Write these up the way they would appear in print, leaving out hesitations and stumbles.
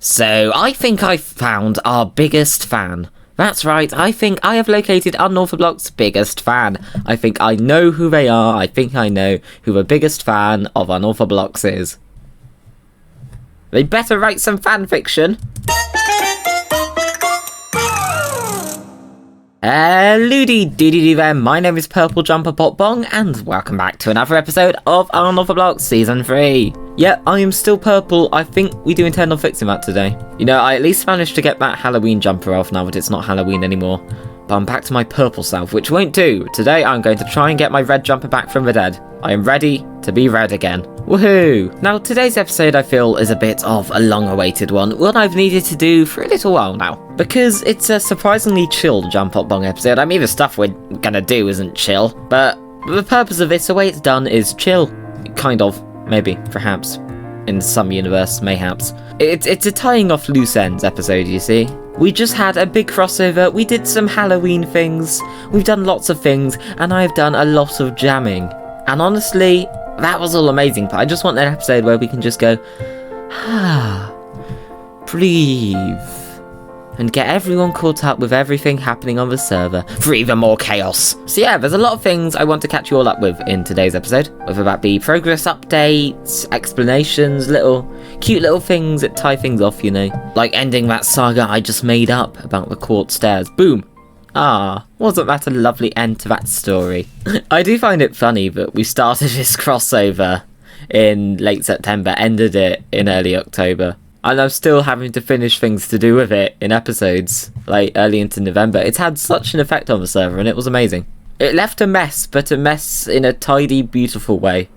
So, I think I've found our biggest fan. That's right, I think I have located Unorthoblocks' biggest fan. I think I know who they are. I think I know who the biggest fan of Unorthoblocks is. They better write some fan fiction. Hello-dee-doo-doo-doo there, my name is JampottBong, and welcome back to another episode of Unorthoblocks Season 3. Yeah, I am still purple. I think we do intend on fixing that today. You know, I at least managed to get that Halloween jumper off now that it's not Halloween anymore. But I'm back to my purple self, which won't do. Today I'm going to try and get my red jumper back from the dead. I am ready to be red again. Woohoo! Now, today's episode I feel is a bit of a long-awaited one I've needed to do for a little while now. Because it's a surprisingly chill JampottBong episode. I mean, the stuff we're gonna do isn't chill, but the purpose of it, the way it's done, is chill. Kind of. Maybe. Perhaps. In some universe, mayhaps. It's a tying off loose ends episode, you see. We just had a big crossover, we did some Halloween things, we've done lots of things, and I've done a lot of jamming. And honestly, that was all amazing, but I just want an episode where we can just go, breathe, and get everyone caught up with everything happening on the server for even more chaos. So yeah, there's a lot of things I want to catch you all up with in today's episode, whether that be progress updates, explanations, cute little things that tie things off, you know, like ending that saga I just made up about the quartz stairs. Boom. Wasn't that a lovely end to that story? I do find it funny that we started this crossover in late September, ended it in early October, and I'm still having to finish things to do with it in episodes, like early into November. It's had such an effect on the server, and it was amazing. It left a mess, but a mess in a tidy, beautiful way.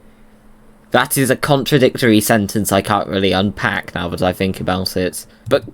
That is a contradictory sentence I can't really unpack now that I think about it. But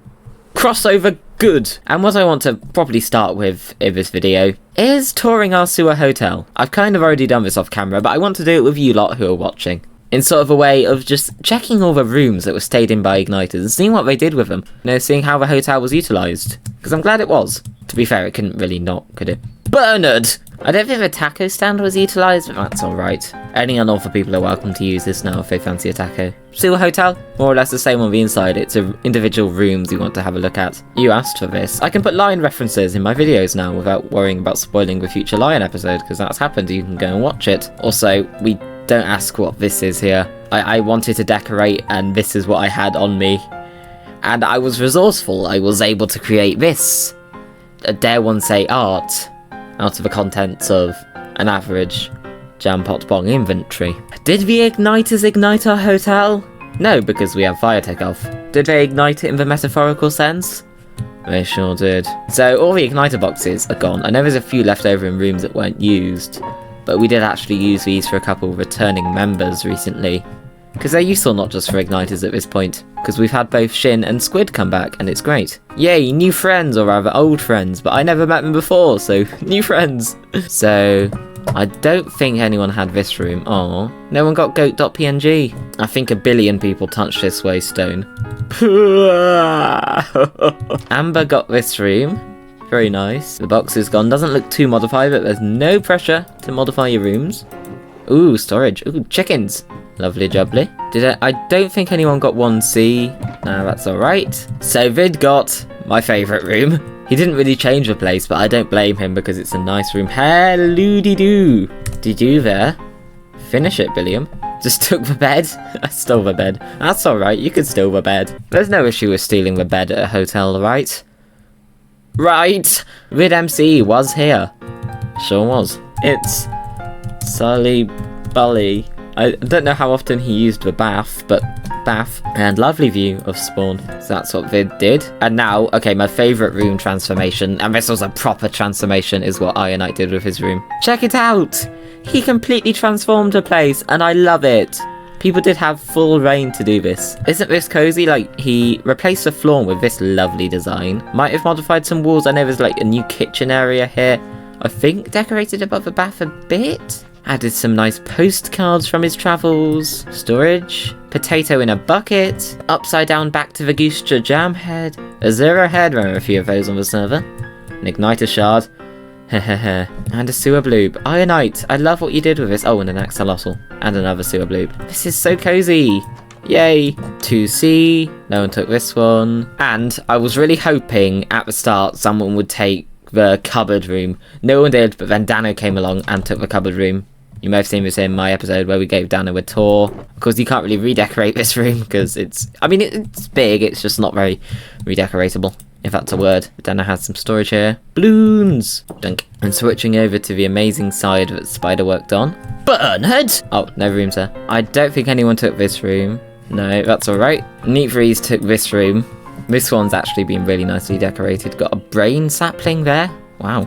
crossover good. And what I want to probably start with in this video is touring our sewer hotel. I've kind of already done this off camera, but I want to do it with you lot who are watching, in sort of a way of just checking all the rooms that were stayed in by igniters and seeing what they did with them. You know, seeing how the hotel was utilised. Because I'm glad it was. To be fair, it couldn't really not, could it? Bernard! I don't think the taco stand was utilised, but that's alright. Any Unortho people are welcome to use this now if they fancy a taco. Sewer hotel, more or less the same on the inside. It's individual rooms you want to have a look at. You asked for this. I can put Lion references in my videos now without worrying about spoiling the future Lion episode, because that's happened. You can go and watch it. Also, we don't ask what this is here. I wanted to decorate, and this is what I had on me. And I was resourceful. I was able to create this. Dare one say art, out of the contents of an average JampottBong inventory. Did the igniters ignite our hotel? No, because we have fire takeoff. Did they ignite it in the metaphorical sense? They sure did. So all the igniter boxes are gone. I know there's a few left over in rooms that weren't used, but we did actually use these for a couple of returning members recently. Because they're useful not just for igniters at this point, because we've had both Shin and Squid come back, and it's great. Yay, new friends, or rather old friends, but I never met them before, so new friends. So, I don't think anyone had this room. Oh, no one got goat.png. I think 1 billion people touched this waystone. Amber got this room. Very nice. The box is gone. Doesn't look too modified, but there's no pressure to modify your rooms. Ooh, storage. Ooh, chickens. Lovely jubbly. I don't think anyone got 1C. No, that's alright. So Vid got my favourite room. He didn't really change the place, but I don't blame him because it's a nice room. Hello-dee-doo. Did you there? Finish it, Billiam. Just took the bed. I stole the bed. That's alright, you can steal the bed. There's no issue with stealing the bed at a hotel, right? Right! Vid MC was here. Sure was. It's Sully Bully. I don't know how often he used the bath, but bath and lovely view of spawn. So that's what Vid did. And now, okay, my favourite room transformation, and this was a proper transformation, is what Aaand did with his room. Check it out! He completely transformed the place, and I love it. People did have full reign to do this. Isn't this cozy? Like, he replaced the floor with this lovely design. Might have modified some walls. I know there's like a new kitchen area here. I think decorated above the bath a bit. Added some nice postcards from his travels. Storage. Potato in a bucket. Upside down back to the goose jam head. A 0 head. There are a few of those on the server. An igniter shard. And a sewer bloob. Aaand, I love what you did with this. Oh, and an axolotl. And another sewer bloob. This is so cozy. Yay! 2C, no one took this one. And I was really hoping at the start someone would take the cupboard room. No one did, but then Dano came along and took the cupboard room. You may have seen this in my episode where we gave Dano a tour. Of course, you can't really redecorate this room because it's big, it's just not very redecoratable, if that's a word. Dano has some storage here. Balloons! Dunk. And switching over to the amazing side that Spider worked on. Bernard! Oh, no rooms there. I don't think anyone took this room. No, that's alright. Neat Freeze took this room. This one's actually been really nicely decorated. Got a brain sapling there. Wow.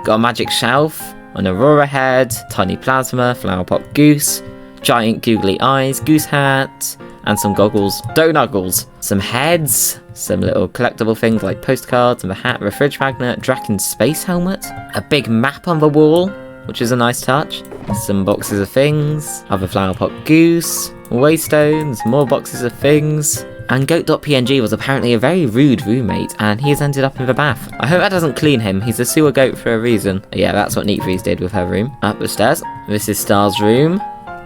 Got a magic shelf. An Aurora head, tiny plasma, flower pot goose, giant googly eyes, goose hat, and some goggles. Donuggles. Some heads, some little collectible things like postcards and a hat, a fridge magnet, Draken's space helmet, a big map on the wall, which is a nice touch. Some boxes of things, other flower pot goose, waystones, more boxes of things. And goat.png was apparently a very rude roommate, and he has ended up in the bath. I hope that doesn't clean him, he's a sewer goat for a reason. Yeah, that's what Neat Freeze did with her room. Up the stairs. This is Star's room.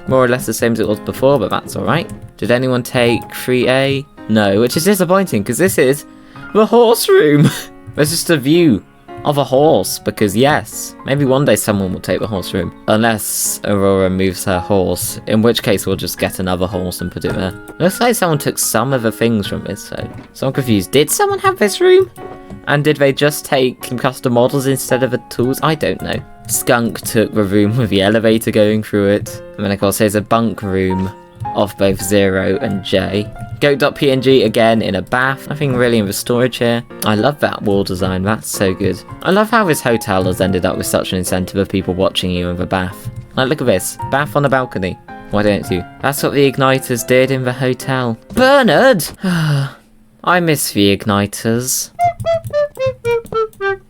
More or less the same as it was before, but that's alright. Did anyone take 3A? No, which is disappointing, because this is the horse room. There's just a view of a horse, because yes, maybe one day someone will take the horse room. Unless Aurora moves her horse, in which case we'll just get another horse and put it there. Looks like someone took some of the things from this, so I'm confused. Did someone have this room? And did they just take some custom models instead of the tools? I don't know. Skunk took the room with the elevator going through it. And then of course there's a bunk room of both 0 and J. Goat.png again in a bath. Nothing really in the storage here. I love that wall design, that's so good. I love how this hotel has ended up with such an incentive of people watching you in the bath. Like, look at this. Bath on a balcony. Why don't you? That's what the Igniters did in the hotel. Bernard! I miss the Igniters.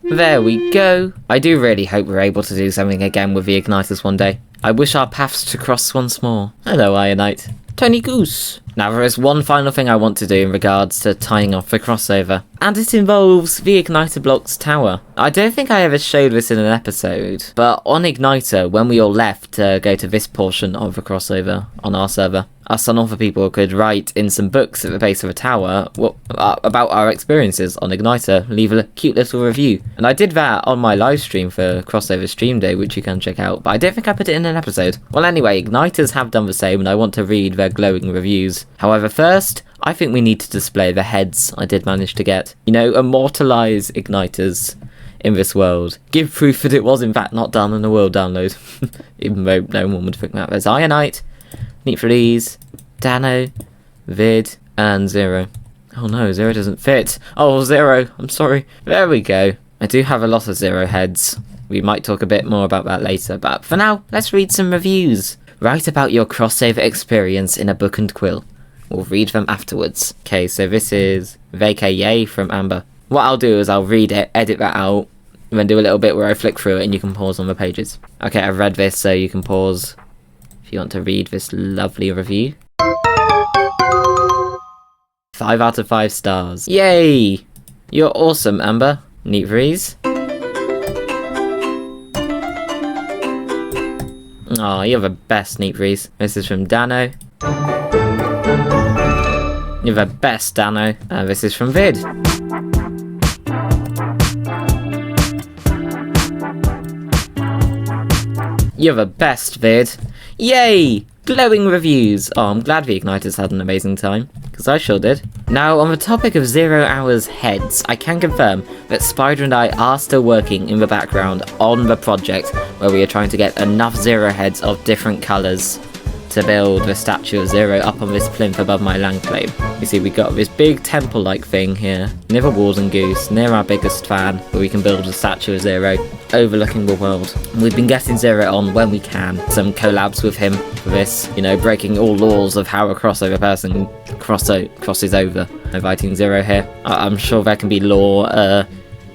There we go. I do really hope we're able to do something again with the Igniters one day. I wish our paths to cross once more. Hello, Ionite. Tony Goose. Now there is one final thing I want to do in regards to tying off the crossover, and it involves the Unorthoblocks tower. I don't think I ever showed this in an episode, but on Igniter, when we all left to go to this portion of the crossover on our server, us Unorthopeople could write in some books at the base of a tower about our experiences on Igniter, leave a cute little review. And I did that on my live stream for crossover stream day, which you can check out, but I don't think I put it in an episode. Well anyway, Igniters have done the same and I want to read their glowing reviews. However, first, I think we need to display the heads I did manage to get. You know, immortalise Igniters in this world. Give proof that it was in fact not done in a world download. Even though no one would think that. There's Ionite, Neat Freeze, Dano, Vid, and 0. Oh no, 0 doesn't fit. Oh, 0, I'm sorry. There we go. I do have a lot of 0 heads. We might talk a bit more about that later, but for now, let's read some reviews. Write about your crossover experience in a book and quill. We'll read them afterwards. Okay, so this is Vacay Yay from Amber. What I'll do is I'll read it, edit that out, and then do a little bit where I flick through it and you can pause on the pages. Okay, I've read this, so you can pause if you want to read this lovely review. 5 out of 5 stars. Yay! You're awesome, Amber. Neat Freeze. Aw, you're the best, Neat Freeze. This is from Dano. You're the best, Dano. And this is from Vid. You're the best, Vid. Yay! Glowing reviews. Oh, I'm glad the Igniters had an amazing time, because I sure did. Now, on the topic of 0 hours heads, I can confirm that Spider and I are still working in the background on the project where we are trying to get enough 0 heads of different colours to build the statue of 0 up on this plinth above my land claim. You see, we got this big temple-like thing here, near the Walden Goose, near our biggest fan, where we can build a statue of 0, overlooking the world. We've been getting 0 on when we can. Some collabs with him for this, you know, breaking all laws of how a crossover person crosses over. Inviting 0 here. I'm sure there can be law,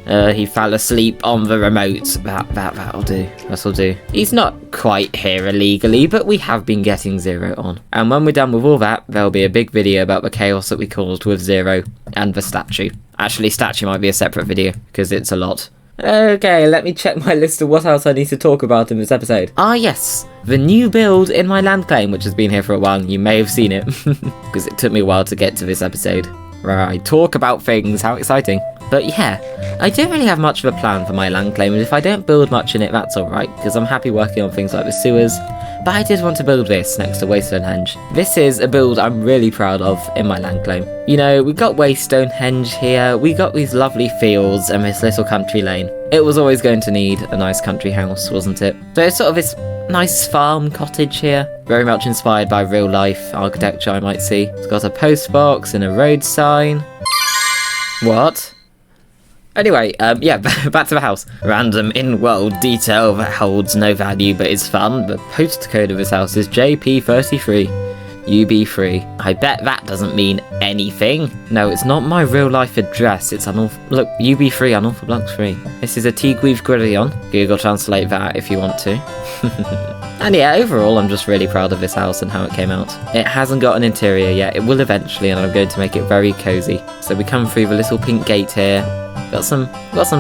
he fell asleep on the remote. That'll do. That'll do. He's not quite here illegally, but we have been getting 0 on. And when we're done with all that, there'll be a big video about the chaos that we caused with 0 and the statue. Actually, statue might be a separate video, because it's a lot. Okay, let me check my list of what else I need to talk about in this episode. Ah yes, the new build in my land claim, which has been here for a while, and you may have seen it, because it took me a while to get to this episode, where I talk about things, how exciting. But yeah, I don't really have much of a plan for my land claim, and if I don't build much in it, that's alright, because I'm happy working on things like the sewers. But I did want to build this next to Stonehenge. This is a build I'm really proud of in my land claim. You know, we've got Stonehenge here, we got these lovely fields and this little country lane. It was always going to need a nice country house, wasn't it? So it's sort of this nice farm cottage here, very much inspired by real life architecture, I might see. It's got a post box and a road sign. What? Anyway, yeah, back to the house. Random in-world detail that holds no value but is fun. The postcode of this house is JP33. UB3. I bet that doesn't mean anything. No, it's not my real-life address. It's look, UB3, Unorthoblocks 3. This is a Tigweave Grillion. Google Translate that if you want to. And yeah, overall, I'm just really proud of this house and how it came out. It hasn't got an interior yet. It will eventually, and I'm going to make it very cozy. So we come through the little pink gate here. Got some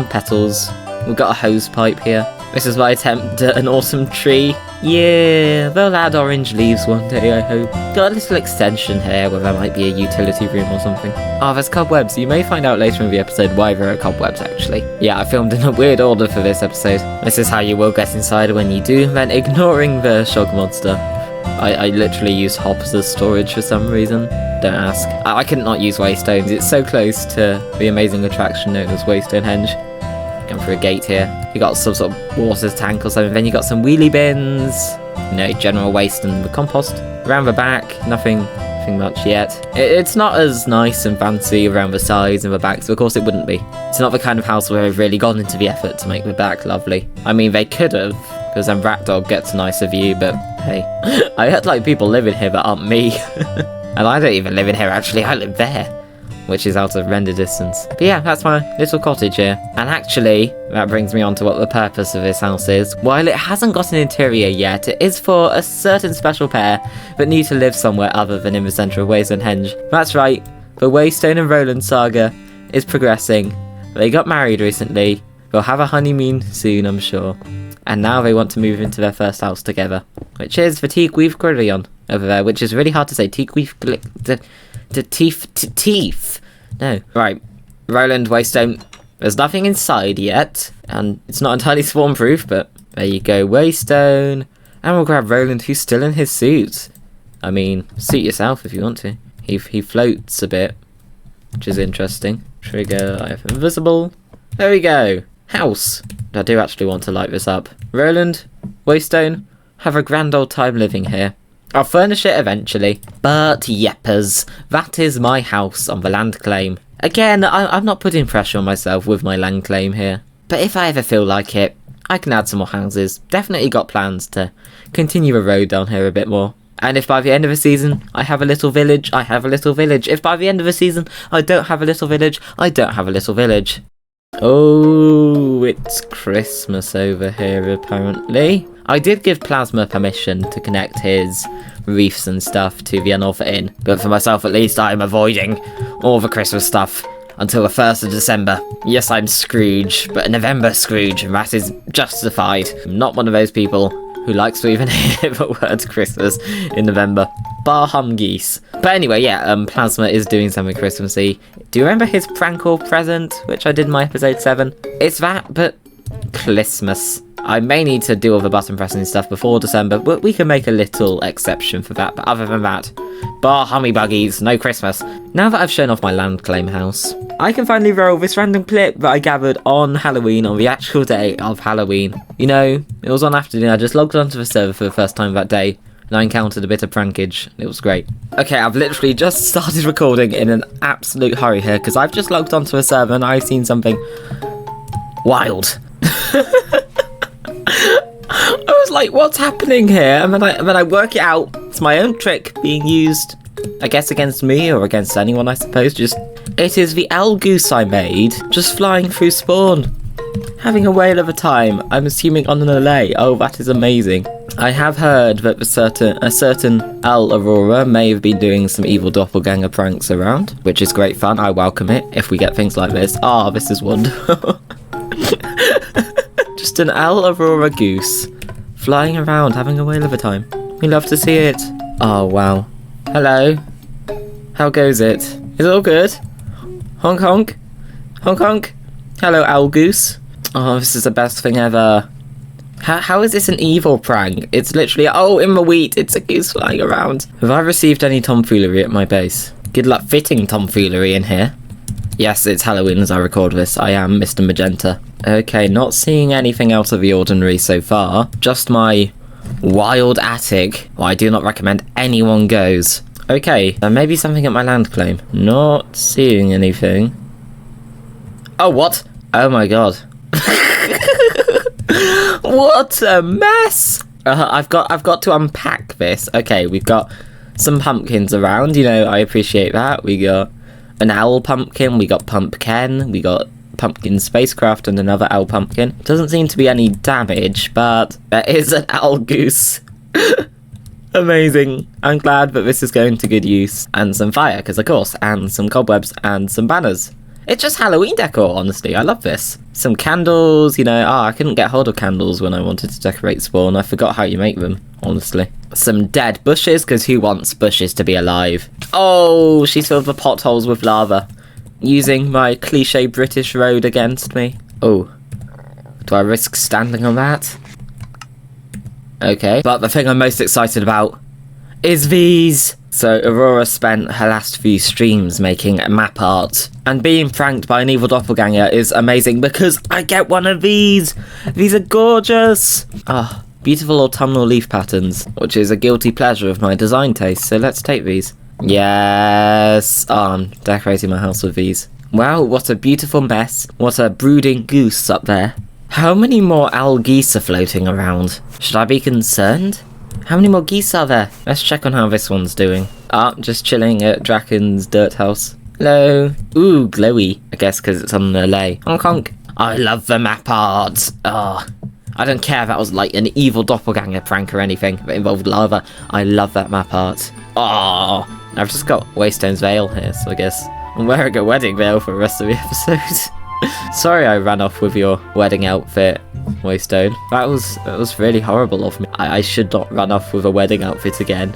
petals. We've got a hose pipe here. This is my attempt at an awesome tree. Yeah, they'll add orange leaves one day, I hope. Got a little extension here where there might be a utility room or something. Oh, there's cobwebs. You may find out later in the episode why there are cobwebs, actually. Yeah, I filmed in a weird order for this episode. This is how you will get inside when you do, then ignoring the shock monster. I literally used hops as storage for some reason. Don't ask. I couldn't not use Waystones. It's so close to the amazing attraction known as Stonehenge. Come through a gate here. You got some sort of water tank or something. Then you got some wheelie bins. You know, general waste and the compost. Around the back, nothing much yet. It's not as nice and fancy around the sides and the back, so of course it wouldn't be. It's not the kind of house where they've really gone into the effort to make the back lovely. I mean, they could have, because then Ratdog gets a nicer view, but hey. I heard like people live in here that aren't me. And I don't even live in here actually, I live there, which is out of render distance. But yeah, that's my little cottage here. And actually, that brings me on to what the purpose of this house is. While it hasn't got an interior yet, it is for a certain special pair that need to live somewhere other than in the centre of Stonehenge. That's right, the Waystone and Roland saga is progressing. They got married recently, they'll have a honeymoon soon, I'm sure. And now they want to move into their first house together, which is the Tigweave Grillion over there, which is really hard to say. Tigweave teeth. No. Right. Roland, Waystone. There's nothing inside yet, and it's not entirely spawn-proof, but there you go, Waystone. And we'll grab Roland, who's still in his suit. I mean, suit yourself if you want to. He floats a bit, which is interesting. Trigger, life invisible. There we go. House. I do actually want to light this up. Roland, Waystone, have a grand old time living here. I'll furnish it eventually. But yeppers, that is my house on the land claim. Again, I'm not putting pressure on myself with my land claim here. But if I ever feel like it, I can add some more houses. Definitely got plans to continue the road down here a bit more. And if by the end of the season I have a little village, I have a little village. If by the end of the season I don't have a little village, I don't have a little village. Oh, it's Christmas over here apparently. I did give Plasma permission to connect his reefs and stuff to the Unortho Inn, but for myself at least I'm avoiding all the Christmas stuff until the 1st of December. Yes, I'm Scrooge, but a November Scrooge, and that is justified. I'm not one of those people who likes to even hear the word Christmas in November. Bar hum geese. But anyway, yeah, Plasma is doing something Christmassy. Do you remember his prank call present, which I did in my episode 7? It's that, but Christmas. I may need to do all the button pressing stuff before December, but we can make a little exception for that. But other than that, bar hummy buggies, no Christmas. Now that I've shown off my land claim house, I can finally roll this random clip that I gathered on Halloween, on the actual day of Halloween. You know, it was one afternoon, I just logged onto the server for the first time that day, and I encountered a bit of prankage. It was great. Okay, I've literally just started recording in an absolute hurry here, because I've just logged onto a server and I've seen something wild. I was like, what's happening here? And then I work it out. It's my own trick being used, I guess, against me or against anyone, I suppose. It is the owl goose I made, just flying through spawn, having a whale of a time. I'm assuming on an allay. Oh, that is amazing. I have heard that a certain Owl Aurora may have been doing some evil doppelganger pranks around, which is great fun. I welcome it if we get things like this. Ah, this is wonderful. Just an Aurora goose flying around, having a whale of a time. We love to see it. Oh, wow. Hello. How goes it? Is it all good? Honk honk. Honk honk. Hello, owl goose. Oh, this is the best thing ever. How is this an evil prank? It's literally, oh, in the wheat, it's a goose flying around. Have I received any tomfoolery at my base? Good luck fitting tomfoolery in here. Yes, it's Halloween as I record this. I am Mr. Magenta. Okay, not seeing anything out of the ordinary so far. Just my wild attic. Well, I do not recommend anyone goes. Okay, there may be something at my land claim. Not seeing anything. Oh, what? Oh my god. What a mess! I've got to unpack this. Okay, we've got some pumpkins around. You know, I appreciate that. We got an owl pumpkin. We got pumpkin. We got pumpkin spacecraft and another owl pumpkin. Doesn't seem to be any damage, but there is an owl goose. Amazing. I'm glad that this is going to good use. And some fire, because of course, and some cobwebs and some banners. It's just Halloween decor, honestly. I love this. Some candles, you know. I couldn't get hold of candles when I wanted to decorate spawn. I forgot how you make them, honestly. Some dead bushes, because who wants bushes to be alive? Oh, she's filled the potholes with lava. Using my cliche British road against me. Oh. Do I risk standing on that? Okay. But the thing I'm most excited about is these. So Aurora spent her last few streams making map art, and being pranked by an evil doppelganger is amazing because I get one of these. These are gorgeous. Beautiful autumnal leaf patterns, which is a guilty pleasure of my design taste, so let's take these. Yes. I'm decorating my house with these. Wow, what a beautiful mess. What a brooding goose up there. How many more owl geese are floating around? Should I be concerned? How many more geese are there? Let's check on how this one's doing. Just chilling at Draken's dirt house. Hello. Ooh, glowy. I guess because it's on the lay. Honk honk. I love the map art. I don't care if that was like an evil doppelganger prank or anything that involved lava. I love that map art. I've just got Waystone's veil here, so I guess I'm wearing a wedding veil for the rest of the episode. Sorry I ran off with your wedding outfit, Waystone. That was really horrible of me. I should not run off with a wedding outfit again.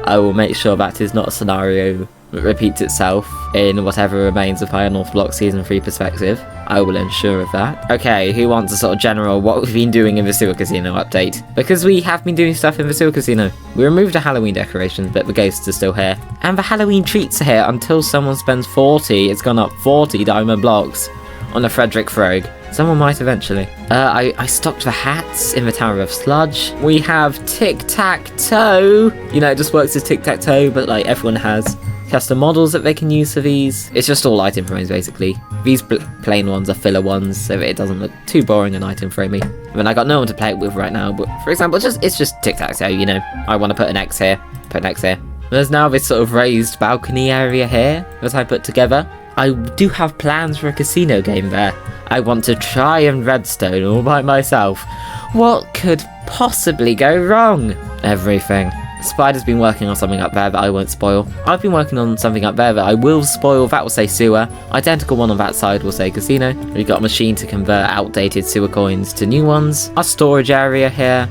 I will make sure that is not a scenario that repeats itself in whatever remains of my Unorthoblocks Season 3 perspective. I will ensure of that. Okay, who wants a sort of general what we've been doing in the Sewer Casino update? Because we have been doing stuff in the Sewer Casino. We removed the Halloween decorations, but the ghosts are still here. And the Halloween treats are here until someone spends 40. It's gone up 40 diamond blocks on a Frederick Frog. Someone might eventually. I stocked the hats in the Tower of Sludge. We have tic-tac-toe. You know, it just works as tic-tac-toe, but like everyone has custom models that they can use for these. It's just all item frames, basically. These plain ones are filler ones, so that it doesn't look too boring and item framey. I mean, I got no one to play it with right now, but for example, it's just tic-tac-toe, you know. I want to put an X here, put an X here. There's now this sort of raised balcony area here that I put together. I do have plans for a casino game there. I want to try and redstone all by myself. What could possibly go wrong? Everything. Spider's been working on something up there that I won't spoil. I've been working on something up there that I will spoil. That will say sewer. Identical one on that side will say casino. We've got a machine to convert outdated sewer coins to new ones. Our storage area here.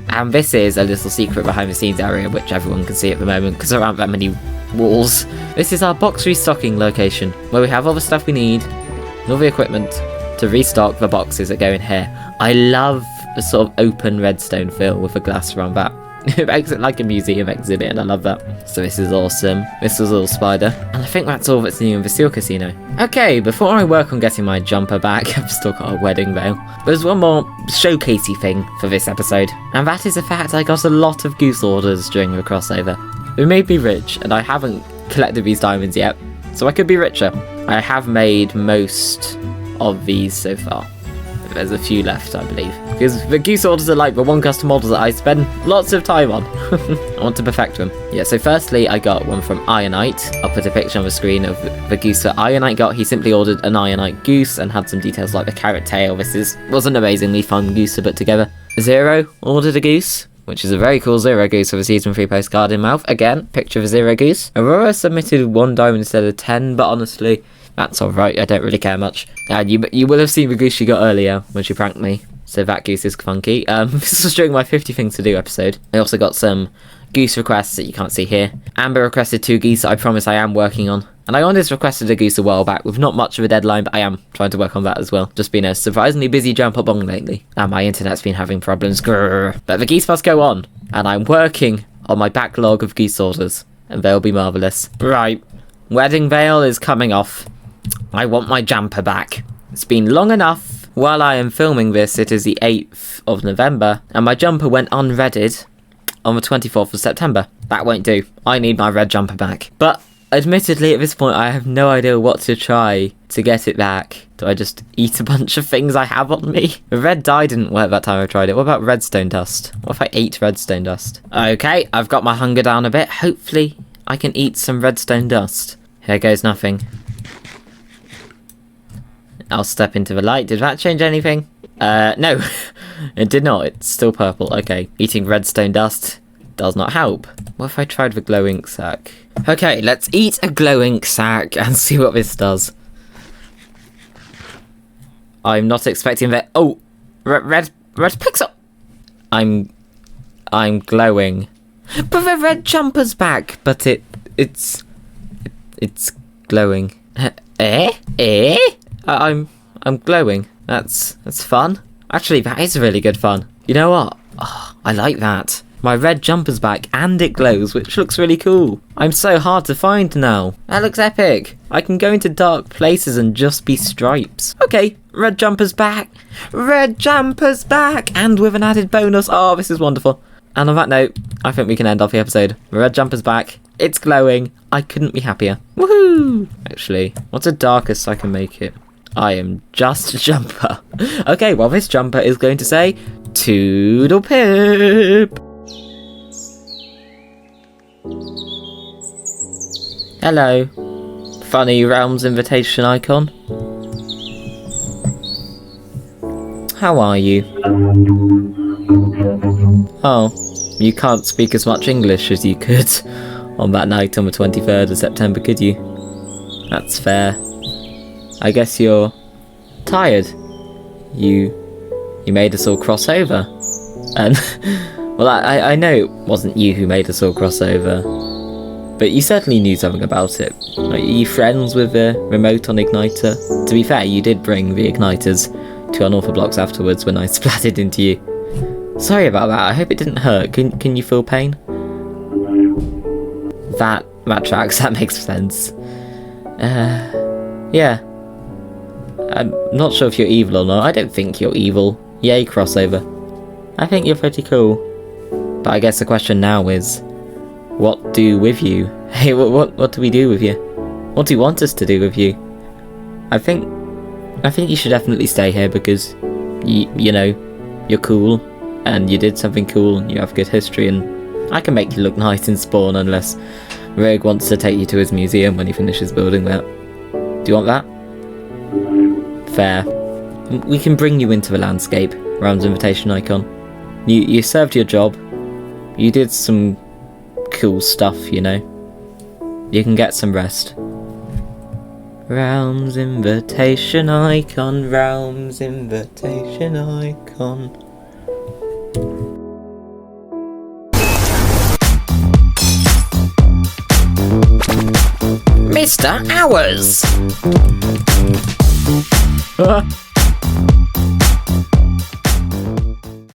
And this is a little secret behind the scenes area, which everyone can see at the moment because there aren't that many walls. This is our box restocking location, where we have all the stuff we need, and all the equipment to restock the boxes that go in here. I love the sort of open redstone fill with a glass around that. It makes it like a museum exhibit, and I love that. So this is awesome. This was all Spider. And I think that's all that's new in the Seal Casino. Okay, before I work on getting my jumper back, I've still got a wedding veil. There's one more showcasey thing for this episode, and that is the fact I got a lot of goose orders during the crossover. It made me rich, and I haven't collected these diamonds yet, so I could be richer. I have made most of these so far. There's a few left, I believe. Because the goose orders are like the one custom model that I spend lots of time on. I want to perfect them. Yeah, so firstly, I got one from Aaand. I'll put a picture on the screen of the goose that Aaand got. He simply ordered an Aaand goose and had some details like the carrot tail. Was an amazingly fun goose to put together. Zero ordered a goose, which is a very cool Zero Goose with a Season 3 postcard in mouth. Again, picture of a Zero Goose. Aurora submitted 1 diamond instead of 10, but honestly, that's alright, I don't really care much. And you will have seen the goose she got earlier when she pranked me. So that goose is funky. This was during my 50 things to do episode. I also got some goose requests that you can't see here. Amber requested 2 geese that I promise I am working on. And I honestly requested a goose a while back with not much of a deadline, but I am trying to work on that as well. Just been a surprisingly busy JampottBong lately. And my internet's been having problems. Grrr. But the geese must go on. And I'm working on my backlog of geese orders. And they'll be marvellous. Right. Wedding veil is coming off. I want my jumper back. It's been long enough. While I am filming this, it is the 8th of November, and my jumper went unredded on the 24th of September. That won't do. I need my red jumper back. But, admittedly, at this point, I have no idea what to try to get it back. Do I just eat a bunch of things I have on me? The red dye didn't work that time I tried it. What about redstone dust? What if I ate redstone dust? Okay, I've got my hunger down a bit. Hopefully, I can eat some redstone dust. Here goes nothing. I'll step into the light. Did that change anything? No. It did not. It's still purple. Okay. Eating redstone dust does not help. What if I tried the glow ink sack? Okay, let's eat a glow ink sack and see what this does. I'm not expecting that. Oh! Red pixel! I'm glowing. But the red jumper's back! But it's glowing. I'm glowing. That's fun. Actually, that is really good fun. You know what? Oh, I like that. My red jumper's back and it glows, which looks really cool. I'm so hard to find now. That looks epic. I can go into dark places and just be stripes. Okay, red jumper's back. Red jumper's back. And with an added bonus. Oh, this is wonderful. And on that note, I think we can end off the episode. The red jumper's back. It's glowing. I couldn't be happier. Woohoo! Actually, what's the darkest I can make it? I am just a jumper. Okay, well this jumper is going to say, Toodle Pip! Hello. Funny Realms invitation icon. How are you? Oh, you can't speak as much English as you could on that night on the 23rd of September, could you? That's fair. I guess you're tired. You made us all cross over. And, well, I know it wasn't you who made us all cross over, but you certainly knew something about it. Are you friends with the remote on Igniter? To be fair, you did bring the Igniters to Unorthoblocks afterwards when I splattered into you. Sorry about that, I hope it didn't hurt. Can you feel pain? That tracks, that makes sense. Yeah. I'm not sure if you're evil or not. I don't think you're evil. Yay, crossover. I think you're pretty cool. But I guess the question now is, what do with you? Hey, what do we do with you? What do you want us to do with you? I think you should definitely stay here because, you know, you're cool, and you did something cool, and you have good history, and I can make you look nice in Spawn unless Rogue wants to take you to his museum when he finishes building that. Do you want that? Fair. We can bring you into the landscape, Round's invitation icon. You served your job. You did some cool stuff, you know. You can get some rest. Realms invitation icon, Realms invitation icon. Mr. Hours!